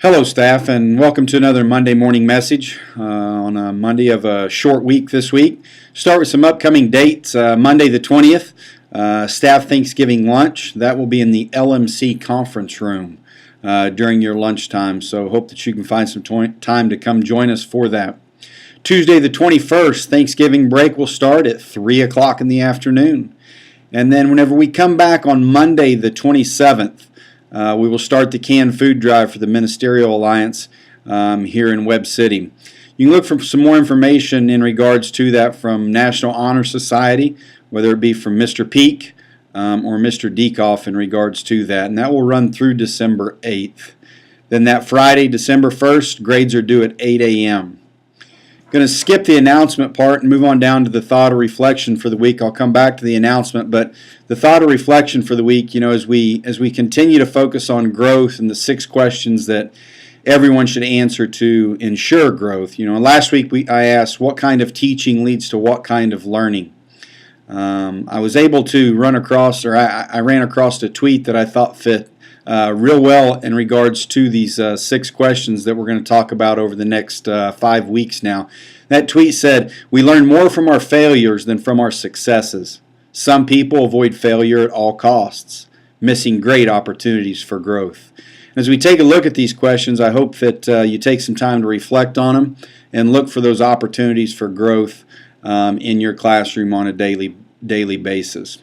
Hello, staff, and welcome to another Monday morning message on a Monday of a short week this week. Start with some upcoming dates. Monday the 20th, staff Thanksgiving lunch. That will be in the LMC conference room during your lunchtime, so hope that you can find some time to come join us for that. Tuesday the 21st, Thanksgiving break will start at 3 o'clock in the afternoon. And then whenever we come back on Monday the 27th, we will start the canned food drive for the Ministerial Alliance here in Webb City. You can look for some more information in regards to that from National Honor Society, whether it be from Mr. Peak or Mr. Deekoff in regards to that. And that will run through December 8th. Then that Friday, December 1st, grades are due at 8 a.m. Going to skip the announcement part and move on down to the thought or reflection for the week. I'll come back to the announcement, but the thought or reflection for the week, as we continue to focus on growth and the 6 questions that everyone should answer to ensure growth. Last week I asked what kind of teaching leads to what kind of learning. I was able to run across, or I ran across a tweet that I thought fit real well in regards to these 6 questions that we're going to talk about over the next 5 weeks now. That tweet said, "We learn more from our failures than from our successes. Some people avoid failure at all costs, missing great opportunities for growth." As we take a look at these questions, I hope that you take some time to reflect on them and look for those opportunities for growth in your classroom on a daily basis.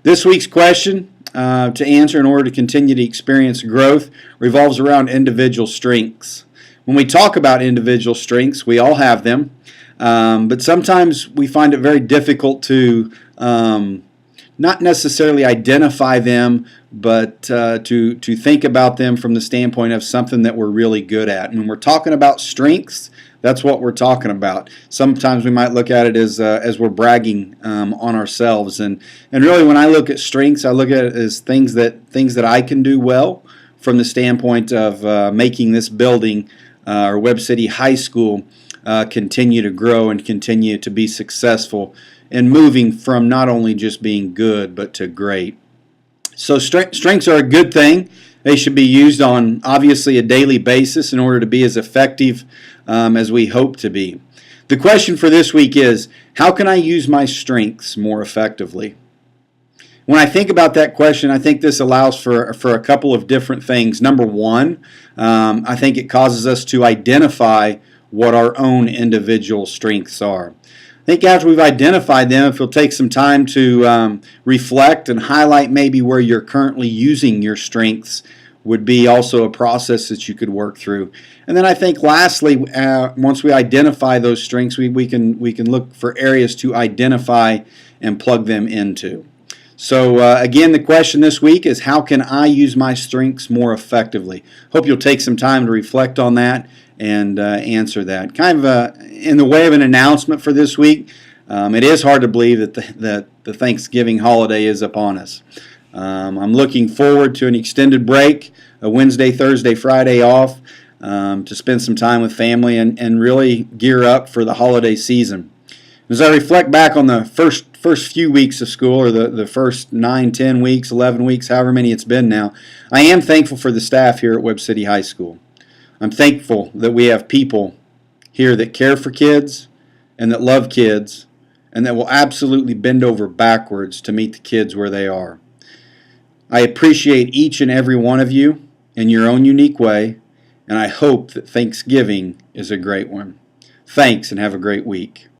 This week's question to answer in order to continue to experience growth revolves around individual strengths. When we talk about individual strengths, we all have them, but sometimes we find it very difficult to not necessarily identify them, but to think about them from the standpoint of something that we're really good at. And when we're talking about strengths, that's what we're talking about. Sometimes we might look at it as we're bragging on ourselves, and really, when I look at strengths, I look at it as things that I can do well from the standpoint of making this building, or Webb City High School, continue to grow and continue to be successful, and moving from not only just being good but to great. So strengths are a good thing. They should be used on obviously a daily basis in order to be as effective as we hope to be. The question for this week is, how can I use my strengths more effectively? When I think about that question, I think this allows for a couple of different things. Number one, I think it causes us to identify what our own individual strengths are. I think after we've identified them, if you'll take some time to reflect and highlight maybe where you're currently using your strengths, would be also a process that you could work through. And then I think lastly, once we identify those strengths, we can look for areas to identify and plug them into. So again, the question this week is, how can I use my strengths more effectively? Hope you'll take some time to reflect on that and answer that. Kind of in the way of an announcement for this week, it is hard to believe that the Thanksgiving holiday is upon us. I'm looking forward to an extended break, a Wednesday, Thursday, Friday off, to spend some time with family and really gear up for the holiday season. As I reflect back on the first few weeks of school, or the first 9, 10 weeks, 11 weeks, however many it's been now, I am thankful for the staff here at Webb City High School. I'm thankful that we have people here that care for kids and that love kids and that will absolutely bend over backwards to meet the kids where they are. I appreciate each and every one of you in your own unique way, and I hope that Thanksgiving is a great one. Thanks, and have a great week.